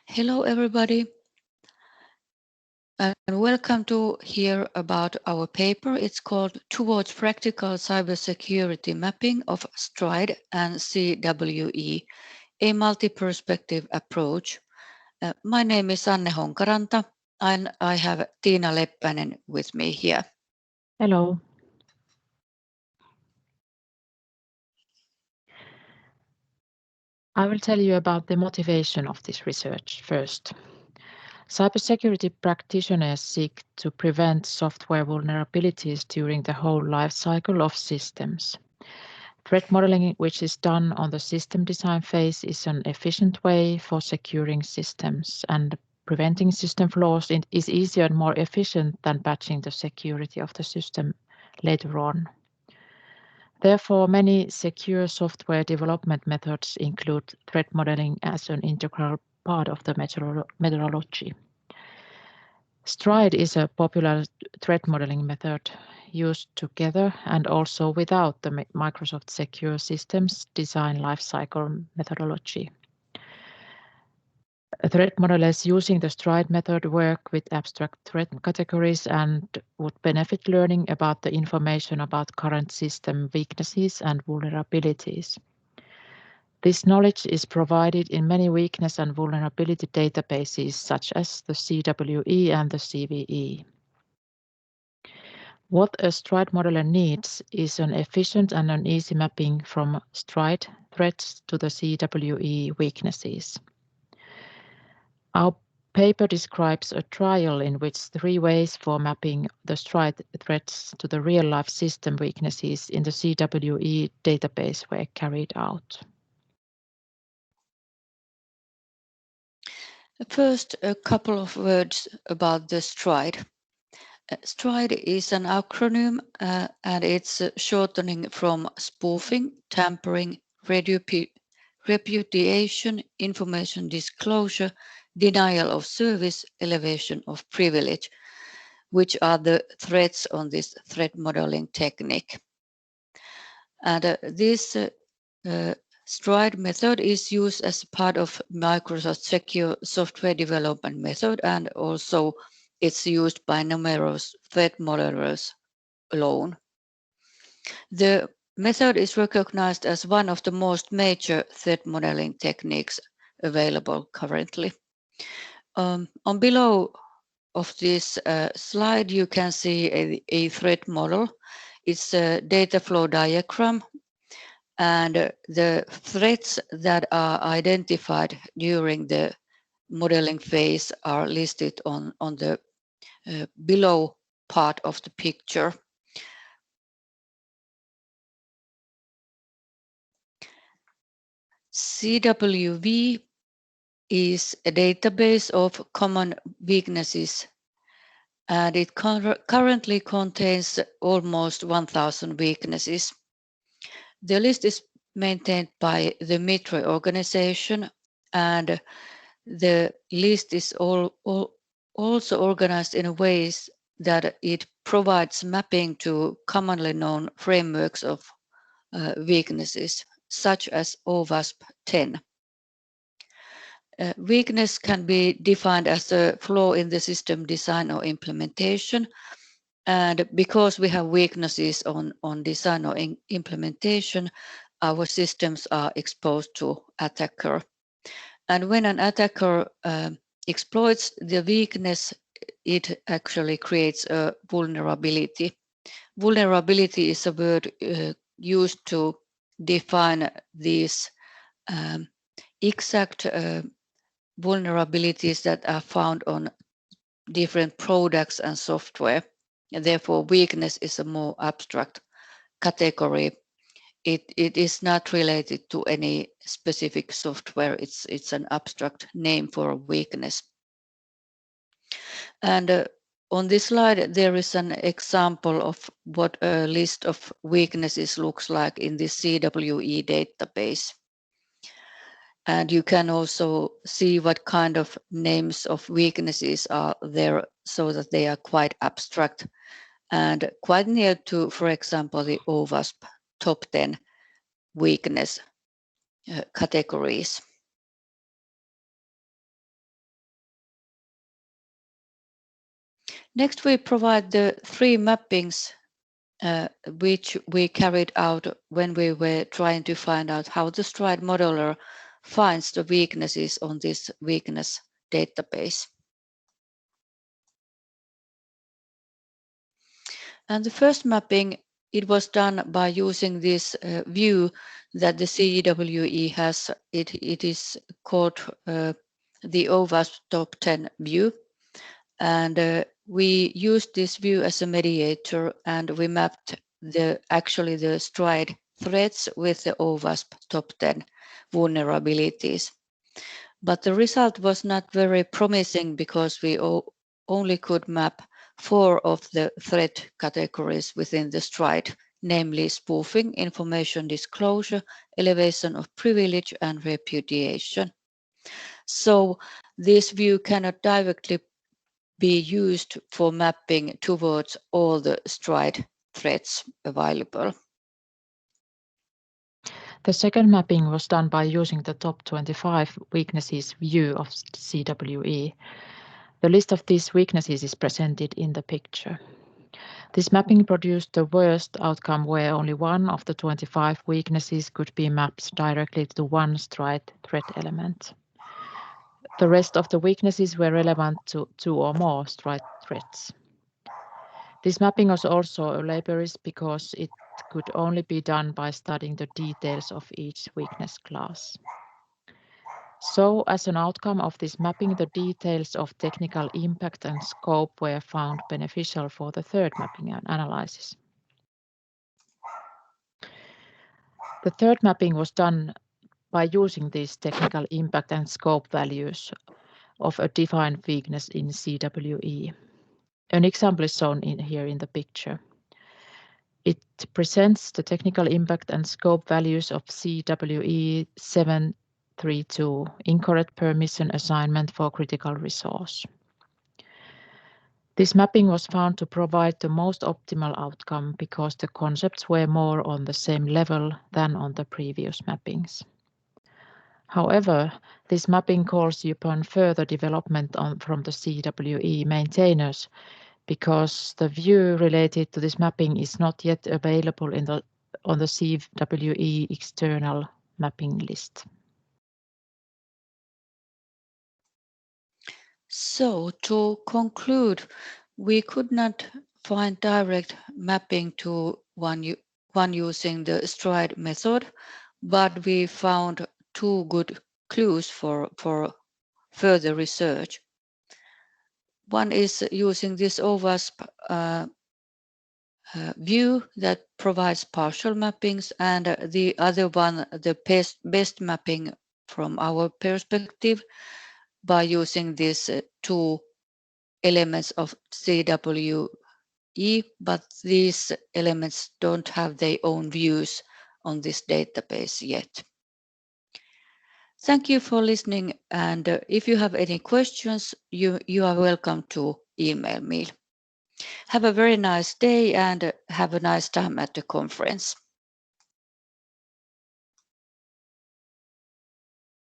Hello everybody and welcome to hear about our paper. It's called Towards Practical Cybersecurity Mapping of STRIDE and CWE, a multi-perspective approach. My name is Honkaranta and I have Tiina Leppanen with me here. Hello. I will tell you about the motivation of this research first. Cybersecurity practitioners seek to prevent software vulnerabilities during the whole life cycle of systems. Threat modeling, which is done on the system design phase, is an efficient way for securing systems, and preventing system flaws is easier and more efficient than patching the security of the system later on. Therefore, many secure software development methods include threat modeling as an integral part of the methodology. STRIDE is a popular threat modeling method used together and also without the Microsoft Secure Systems Design Lifecycle methodology. Threat modelers using the STRIDE method work with abstract threat categories and would benefit learning about the information about current system weaknesses and vulnerabilities. This knowledge is provided in many weakness and vulnerability databases such as the CWE and the CVE. What a STRIDE modeler needs is an efficient and an easy mapping from STRIDE threats to the CWE weaknesses. Our paper describes a trial in which 3 ways for mapping the STRIDE threats to the real-life system weaknesses in the CWE database were carried out. First, a couple of words about the STRIDE. STRIDE is an acronym and it's shortening from spoofing, tampering, repudiation, information disclosure, denial of service, elevation of privilege, which are the threats on this threat modeling technique. And this STRIDE method is used as part of Microsoft Secure Software Development method, and also it's used by numerous threat modelers alone. The method is recognized as one of the most major threat modeling techniques available currently. On below of this slide, you can see a threat model. It's a data flow diagram, and the threats that are identified during the modeling phase are listed on the below part of the picture. CWE is a database of common weaknesses, and it currently contains almost 1,000 weaknesses. The list is maintained by the Mitre organization, and the list is also organized in ways that it provides mapping to commonly known frameworks of weaknesses, such as OWASP 10. Weakness can be defined as a flaw in the system design or implementation. And because we have weaknesses on design or implementation, our systems are exposed to attacker. And when an attacker exploits the weakness, it actually creates a vulnerability. Vulnerability is a word used to define these exact vulnerabilities that are found on different products and software. And therefore, weakness is a more abstract category. It is not related to any specific software. It's an abstract name for a weakness. And on this slide, there is an example of what a list of weaknesses looks like in the CWE database. And you can also see what kind of names of weaknesses are there, so that they are quite abstract and quite near to, for example, the OWASP top 10 weakness categories. Next, we provide the 3 mappings which we carried out when we were trying to find out how the STRIDE modeler finds the weaknesses on this weakness database. And the first mapping, it was done by using this view that the CWE has. It is called the OWASP top 10 view. And we used this view as a mediator, and we mapped actually the STRIDE threats with the OWASP top 10 vulnerabilities. But the result was not very promising because we only could map 4 of the threat categories within the STRIDE, namely spoofing, information disclosure, elevation of privilege, and repudiation. So this view cannot directly be used for mapping towards all the STRIDE threats available. The second mapping was done by using the top 25 weaknesses view of CWE. The list of these weaknesses is presented in the picture. This mapping produced the worst outcome where only one of the 25 weaknesses could be mapped directly to one STRIDE threat element. The rest of the weaknesses were relevant to 2 or more STRIDE threats. This mapping was also laborious because it could only be done by studying the details of each weakness class. So, as an outcome of this mapping, the details of technical impact and scope were found beneficial for the third mapping and analysis. The third mapping was done by using these technical impact and scope values of a defined weakness in CWE. An example is shown here in the picture. It presents the technical impact and scope values of CWE 732, incorrect permission assignment for critical resource. This mapping was found to provide the most optimal outcome because the concepts were more on the same level than on the previous mappings. However, this mapping calls upon further development from the CWE maintainers because the view related to this mapping is not yet available on the CWE external mapping list. So to conclude, we could not find direct mapping to one using the STRIDE method, but we found 2 good clues for further research. One is using this OWASP view that provides partial mappings, and the other one, the best mapping from our perspective, by using these 2 elements of CWE, but these elements don't have their own views on this database yet. Thank you for listening, and if you have any questions, you are welcome to email me. Have a very nice day and have a nice time at the conference.